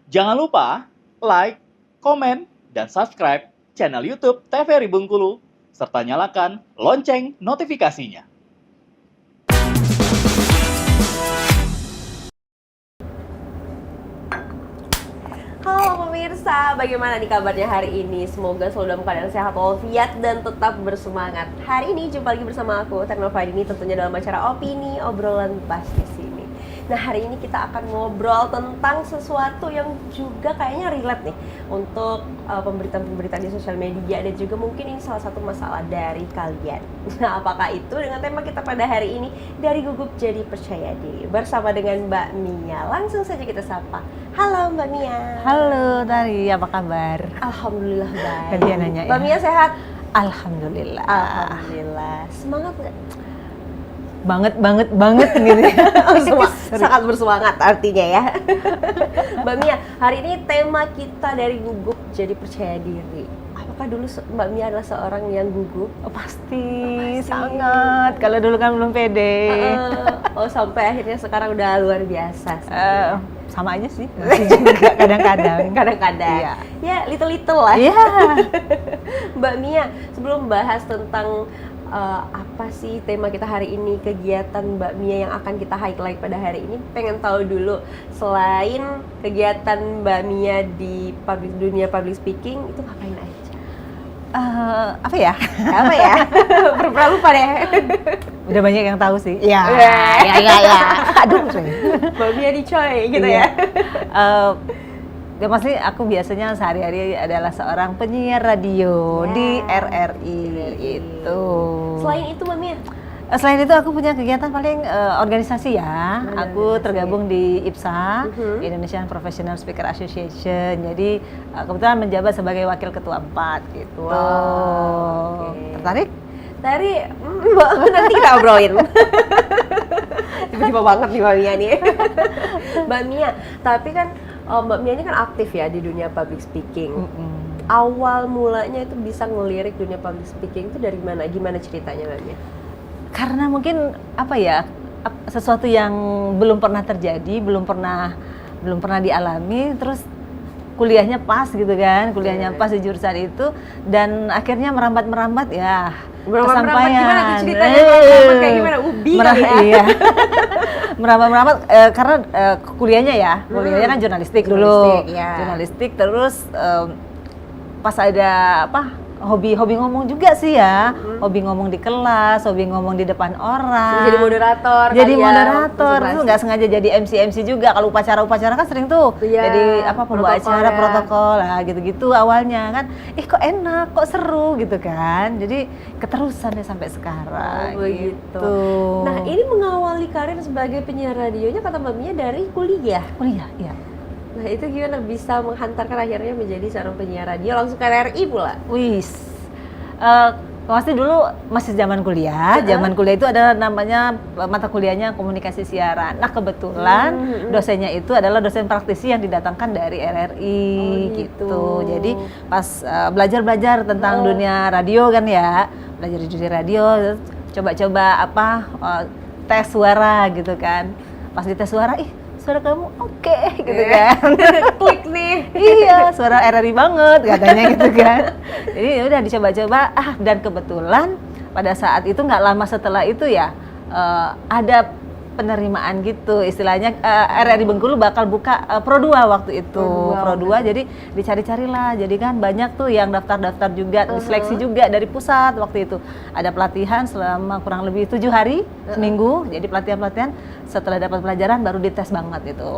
Jangan lupa like, komen, dan subscribe channel YouTube TVRI Bengkulu, serta nyalakan lonceng notifikasinya. Halo pemirsa, bagaimana nih kabarnya hari ini? Semoga selalu dalam keadaan sehat walafiat dan tetap bersemangat. Hari ini jumpa lagi bersama aku, Ternova Fadini, tentunya dalam acara Opini Obrolan Pas di sini. Nah, hari ini kita akan ngobrol tentang sesuatu yang juga kayaknya relate nih untuk pemberitaan-pemberitaan di sosial media, dan juga mungkin ini salah satu masalah dari kalian. Nah, apakah itu? Dengan tema kita pada hari ini, dari gugup jadi percaya diri, bersama dengan Mbak Mia. Langsung saja kita sapa. Halo Mbak Mia. Halo Tari, apa kabar? Alhamdulillah baik. Kan dia nanya ya. Mbak Mia sehat? Alhamdulillah. Alhamdulillah. Semangat nggak? Banget gitu ya. Sangat bersemangat artinya ya. Mbak Mia, hari ini tema kita dari gugup jadi percaya diri. Apakah dulu Mbak Mia adalah seorang yang gugup? Oh, pasti sangat. Kalau dulu kan belum pede. Sampai akhirnya sekarang udah luar biasa. Sama aja sih. Masih juga kadang-kadang. Kadang-kadang. Iya. Ya, little lah. Iya. Mbak Mia, sebelum bahas tentang apa sih tema kita hari ini, kegiatan Mbak Mia yang akan kita highlight pada hari ini, pengen tahu dulu, selain kegiatan Mbak Mia di dunia public speaking, itu ngapain aja? Apa ya? Apa ya? Pernah lupa deh. Udah banyak yang tahu sih. Iya. Ya. Aduh, Mbak Mia di coy gitu iya. ya. Ya pasti aku biasanya sehari-hari adalah seorang penyiar radio di RRI gitu. Selain itu Mbak Mia? Selain itu aku punya kegiatan paling organisasi ya. Aku tergabung di IPSA, Indonesian Professional Speaker Association. Jadi kebetulan menjabat sebagai wakil ketua 4 gitu. Wow, okay. Tertarik? Tari, nanti kita obrolin. Tiba-tiba banget nih Mbak Mia nih. Mbak Mia, tapi kan Mbak Mia ini kan aktif ya di dunia public speaking. Awal mulanya itu bisa ngelirik dunia public speaking itu dari mana? Gimana ceritanya Mbak Mia? Karena mungkin apa ya, sesuatu yang belum pernah terjadi, belum pernah dialami, terus kuliahnya pas gitu kan, kuliahnya pas di jurusan itu, dan akhirnya merambat ya kesampaian. Gimana tuh ceritanya? Kayak gimana? Ubi kali ya? Iya. merambat karena kuliahnya kan jurnalistik dulu. Ya. Jurnalistik, terus pas ada hobi ngomong juga sih ya, hobi ngomong di kelas, hobi ngomong di depan orang. Jadi moderator. Terus nggak sengaja jadi MC juga. Kalau upacara kan sering tuh, jadi pembawa acara, protokol lah gitu-gitu awalnya kan. Kok enak, kok seru gitu kan. Jadi keterusan deh sampai sekarang. Begitu. Gitu. Nah, ini mengawali karir sebagai penyiar radionya kata Mbak Mia dari kuliah. Kuliah, iya. Nah, itu gimana bisa menghantarkan akhirnya menjadi seorang penyiar radio langsung ke RRI pula? Wis, pasti dulu masih zaman kuliah. Zaman kuliah itu ada namanya mata kuliahnya komunikasi siaran. Nah, kebetulan dosennya itu adalah dosen praktisi yang didatangkan dari RRI gitu. Jadi pas belajar tentang dunia radio kan ya, belajar di dunia radio, coba-coba tes suara gitu kan. Pas di tes suara, suara kamu oke gitu kan. Klik nih. Iya, suara RRI banget katanya gitu kan. Jadi udah dicoba-coba, dan kebetulan pada saat itu nggak lama setelah itu ya ada penerimaan gitu istilahnya. RRI Bengkulu bakal buka Pro 2 waktu itu. Pro 2 jadi dicari-carilah. Jadi kan banyak tuh yang daftar-daftar juga, diseleksi juga dari pusat waktu itu. Ada pelatihan selama kurang lebih 7 hari seminggu. Jadi pelatihan-pelatihan, setelah dapat pelajaran baru dites banget itu.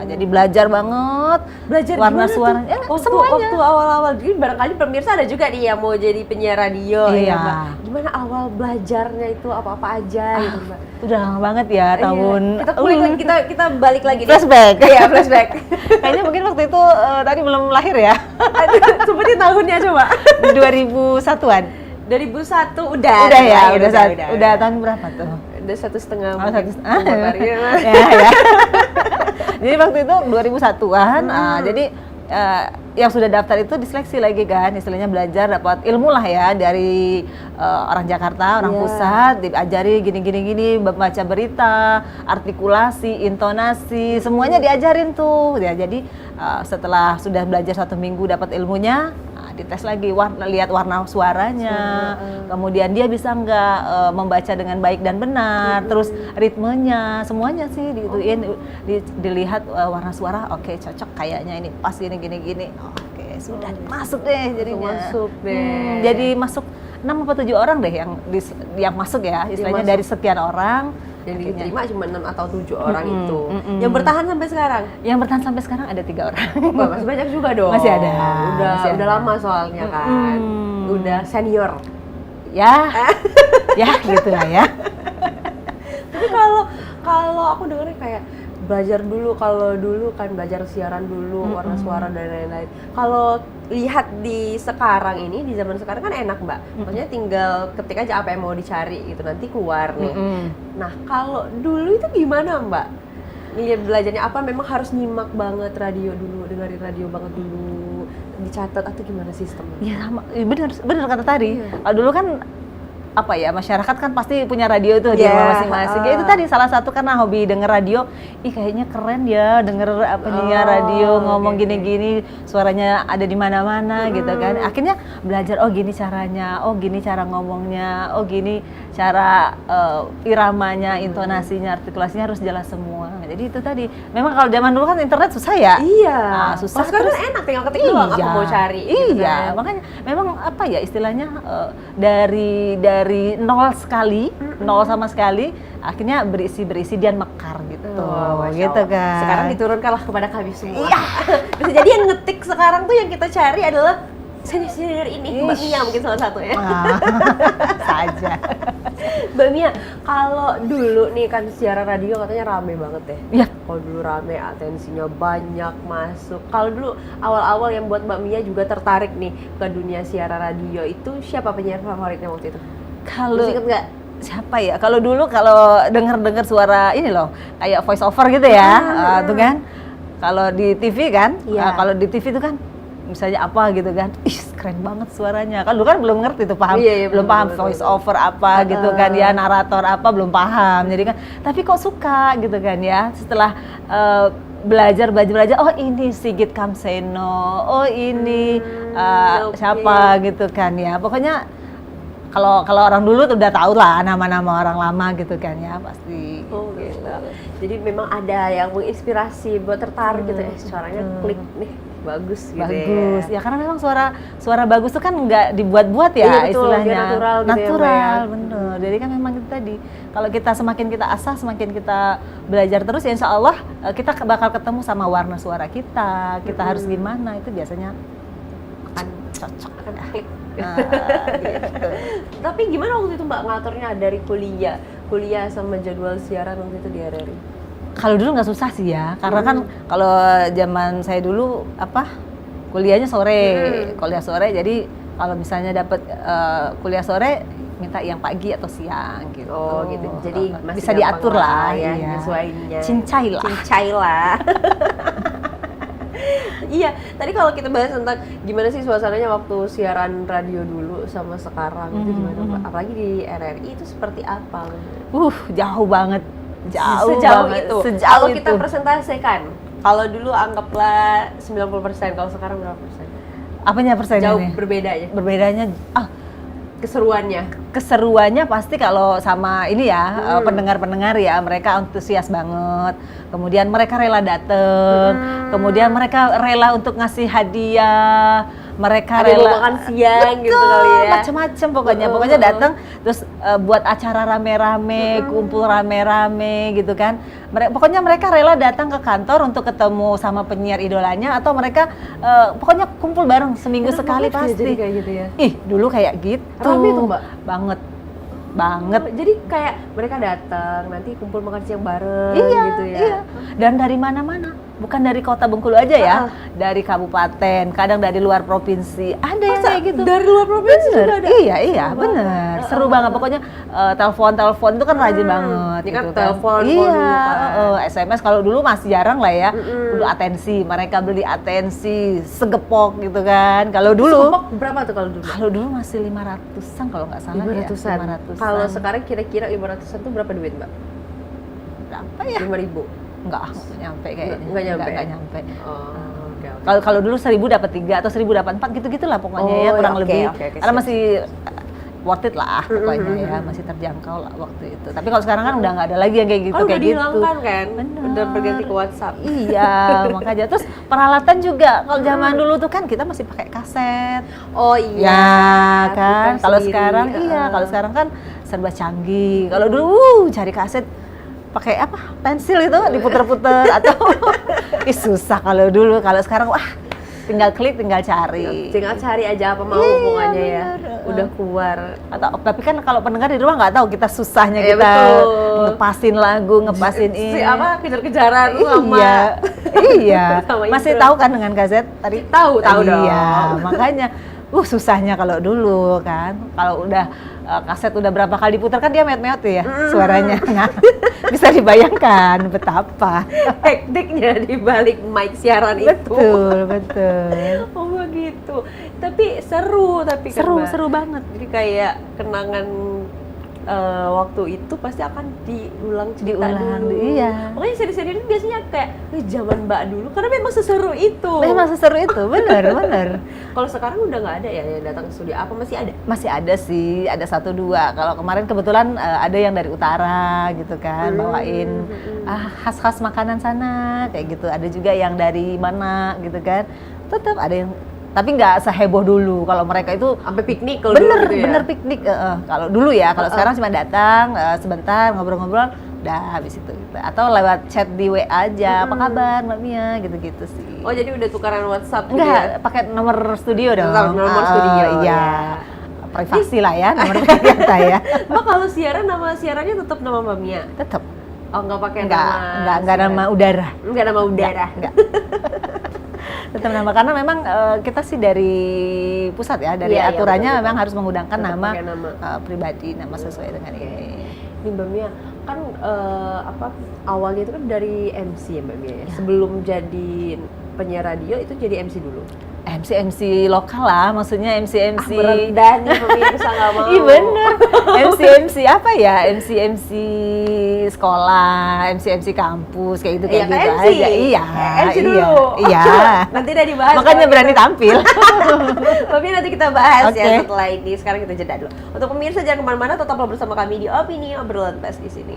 Jadi belajar banget. Belajar warna gimana suaranya semuanya. Waktu awal-awal jadi barangkali pemirsa ada juga nih yang mau jadi penyiar radio ya Mbak. Gimana awal belajarnya itu apa-apa aja gitu Mbak? Udah lama banget ya, tahun kita balik lagi flashback. Iya, flashback. Kayaknya mungkin waktu itu tadi belum lahir ya. Seperti tahunnya coba. 2001-an. 2001 udah tahun berapa tuh? Udah 1,5. Oh, 1,5. Ya. Jadi waktu itu 2001-an. Jadi yang sudah daftar itu diseleksi lagi kan, istilahnya belajar dapat ilmu lah ya dari orang Jakarta, orang pusat, diajari gini, baca berita, artikulasi, intonasi, semuanya diajarin tuh. Ya, jadi setelah sudah belajar 1 minggu dapat ilmunya, dites lagi, lihat warna suaranya, kemudian dia bisa nggak membaca dengan baik dan benar, terus ritmenya, semuanya sih diituin, dilihat warna suara, oke cocok kayaknya ini pas gini, oke sudah masuk deh jadinya. Masuk deh. Jadi masuk 6 atau 7 orang deh yang masuk ya, istilahnya dari sekian orang. Jadi diterima cuma 6 atau 7 orang itu. Yang bertahan sampai sekarang? Yang bertahan sampai sekarang ada 3 orang. Wah, masih banyak juga dong. Masih ada. Udah lama soalnya kan. Udah senior. Ya. Ya gitu lah ya. Tapi kalau aku dengernya kayak belajar dulu, kalau dulu kan belajar siaran dulu, warna suara dan lain-lain. Kalau lihat di sekarang ini, di zaman sekarang kan enak Mbak. Maksudnya tinggal ketik aja apa yang mau dicari gitu, nanti keluar nih. Nah kalau dulu itu gimana Mbak? Belajarnya apa, memang harus nyimak banget radio dulu, dengerin radio banget dulu, dicatat atau gimana sistemnya? Ya sama, bener kata tadi. Kalau dulu kan apa ya, masyarakat kan pasti punya radio tuh di rumah masing-masing. Ya itu tadi salah satu karena hobi denger radio. Ih kayaknya keren ya denger penyiar radio ngomong gini-gini, suaranya ada di mana-mana gitu kan. Akhirnya belajar, oh gini caranya, oh gini cara ngomongnya, oh gini cara iramanya, intonasinya, artikulasinya harus jelas semua. Jadi itu tadi. Memang kalau zaman dulu kan internet susah ya. Iya. Nah, susah. Sekarang kan enak, tinggal ketik doang aku mau cari. Iya, gitu kan. makanya memang apa ya istilahnya dari nol sekali, nol sama sekali, akhirnya berisi dan mekar gitu, gitu kan. Sekarang diturunkanlah kepada kami semua. Iya. Bisa jadi yang ngetik sekarang tuh yang kita cari adalah senior ini, Mbak Mia mungkin salah satu ya. Saja. Mbak Mia, kalau dulu nih kan siaran radio katanya rame banget ya. Iya. Kalau dulu rame, atensinya banyak masuk. Kalau dulu awal-awal yang buat Mbak Mia juga tertarik nih ke dunia siaran radio itu siapa penyiar favoritnya waktu itu? Kalau inget nggak? Siapa ya? Kalau dulu kalau dengar suara ini loh, kayak voice over gitu ya, tuh kan. Kalau di TV kan, kalau di TV itu kan misalnya apa gitu kan, ih keren banget suaranya. Kan dulu kan belum ngerti tuh belum paham voice over apa gitu kan ya, narator apa belum paham. Jadi kan, tapi kok suka gitu kan ya. Setelah belajar, oh ini Sigit Kamseno, oh ini siapa gitu kan ya. Pokoknya kalau orang dulu tuh udah tahu lah nama-nama orang lama gitu kan ya pasti. Oh gitu. Jadi memang ada yang menginspirasi buat tertarik gitu ya, suaranya klik nih, bagus gitu. Bagus ya, karena memang suara bagus tuh kan nggak dibuat-buat ya, iya, betul, istilahnya. Natural gitu ya, bener. Jadi kan memang itu tadi. Kalau kita semakin kita asah, semakin kita belajar terus, ya insya Allah kita bakal ketemu sama warna suara kita. Kita harus gimana, itu biasanya akan cocok. Akan klik. Gitu. Tapi gimana waktu itu Mbak ngaturnya dari kuliah sama jadwal siaran waktu itu di RRI? Kalau dulu nggak susah sih ya, karena kan kalau zaman saya dulu kuliahnya kuliah sore, jadi kalau misalnya dapat kuliah sore minta yang pagi atau siang gitu. Oh gitu, jadi masih bisa diatur lah ya, iya. nyesuaiinnya. Cincai lah. Iya, tadi kalau kita bahas tentang gimana sih suasananya waktu siaran radio dulu sama sekarang itu gimana Mbak? Apalagi di RRI itu seperti apa? Jauh banget. Sejauh itu. Kalau kita itu. Presentasikan, kalau dulu anggaplah 90%, kalau sekarang berapa persen? Apanya persennya? Jauh berbedanya. Berbedanya keseruannya pasti kalau sama ini ya, pendengar-pendengar ya, mereka antusias banget. Kemudian mereka rela dateng, kemudian mereka rela untuk ngasih hadiah, mereka ada rela makan siang gitu kali ya. Macem-macem pokoknya datang terus buat acara rame-rame, kumpul rame-rame gitu kan. Pokoknya mereka rela datang ke kantor untuk ketemu sama penyiar idolanya, atau mereka pokoknya kumpul bareng seminggu sekali pasti. Jadi kayak gitu ya. Ih, dulu kayak gitu. Rame tuh Mbak. Banget. Jadi kayak mereka datang nanti kumpul makan siang bareng gitu ya. Iya. Dan dari mana-mana. bukan dari kota Bengkulu aja ya, dari kabupaten, kadang dari luar provinsi, ada yang kayak gitu. Dari luar provinsi Bener, juga ada? iya bener, seru banget. Pokoknya telepon itu kan rajin banget. Ini kan gitu telepon iya, dulu kan. SMS kalau dulu masih jarang lah ya. Dulu atensi, mereka beli atensi, segepok gitu kan. Kalau dulu, Segepok berapa tuh kalau dulu? kalau dulu masih 500-an kalau nggak salah ya. 500-an. Kalau sekarang kira-kira 500-an tuh berapa duit, Mbak? Berapa ya? 5.000. Nggak nyampe kayaknya. Nggak nyampe? Nggak nyampe. Oh, oke. Kalau dulu 1.000 dapat 3 atau 1.000 dapat 4 gitu-gitu lah pokoknya ya, kurang oke, lebih. oke, Karena siap. masih worth it lah pokoknya ya, masih terjangkau lah waktu itu. Tapi kalau sekarang kan udah nggak ada lagi yang kayak gitu. Kan udah kayak gitu. dihilangkan kan? Bener. Udah berganti ke WhatsApp. Iya, makanya. Terus peralatan juga, kalau zaman dulu tuh kan kita masih pakai kaset. Oh iya. Ya kan, putar kalau sendiri. sekarang kalau sekarang kan serba canggih. Kalau dulu cari kaset pakai apa? Pensil itu diputer-puter atau susah kalau dulu. Kalau sekarang wah tinggal klik, tinggal cari. Tinggal cari aja apa mau Iya, hubungannya ya. bener. Udah keluar. Atau tapi kan kalau pendengar di rumah nggak tahu kita susahnya Iya, kita betul. ngepasin lagu, ngepasin ini. Kejar-kejaran sama Iya, iya. sama Masih intro. tahu kan dengan kaset tadi? Tahu dong. Iya, makanya susahnya kalau dulu kan. Kalau udah kaset udah berapa kali diputar kan dia meot-meot tuh ya suaranya. Nah, bisa dibayangkan betapa. Hektiknya di balik mic siaran itu. Betul. Oh begitu. Tapi seru kan, Mbak? Seru banget. Jadi kayak kenangan waktu itu pasti akan diulang cerita Diulang, dulu. iya. Makanya seri-seri ini biasanya kayak zaman Mbak dulu karena memang seseru itu. Memang seseru itu, bener. Kalau sekarang udah nggak ada ya yang datang ke studio, apa masih ada? Masih ada sih, ada 1-2. Kalau kemarin kebetulan ada yang dari utara gitu kan, bawain khas-khas makanan sana kayak gitu. Ada juga yang dari mana gitu kan. Tetap ada yang, tapi nggak seheboh dulu. Kalau mereka itu Sampai piknik kalau dulu gitu ya? bener piknik. Kalau dulu ya, kalau sekarang cuma datang sebentar ngobrol-ngobrol, udah habis itu gitu. Atau lewat chat di WA aja, apa kabar Mbak Mia gitu-gitu sih. Oh jadi udah tukaran WhatsApp gitu Enggak, ya? pakai nomor studio dong. Nomor studio, Iya. ya. Privasi lah ya, nomor kita ya. Mbak kalau siaran, nama siarannya tetap nama Mbak Mia? Tetap. Oh nggak pakai Enggak siaran. nama udara. Nggak nama udara? Enggak. Tetap nama, karena memang kita sih dari pusat ya, dari Iya, aturannya betul. memang harus menggunakan Tetap nama, pakai nama. pribadi, nama sesuai dengan ini. Ini Mbak Mia kan awalnya itu kan dari MC ya Mbak Mia ya? Sebelum jadi penyiar radio itu jadi MC dulu? MC lokal lah, maksudnya MC Merendah nih pemirsa nggak mau. Iya bener, MC apa ya, MC sekolah, MC kampus kayak gitu Iya, gitu MC. aja. Iya, MC dulu. Iya. Nanti udah dibahas. Makanya berani tampil. Mbak Mia nanti kita bahas ya Oke. setelah ini. Sekarang kita jeda dulu. Untuk pemirsa jangan kemana-mana, tetaplah bersama kami di Opini Obrolan Pes di sini.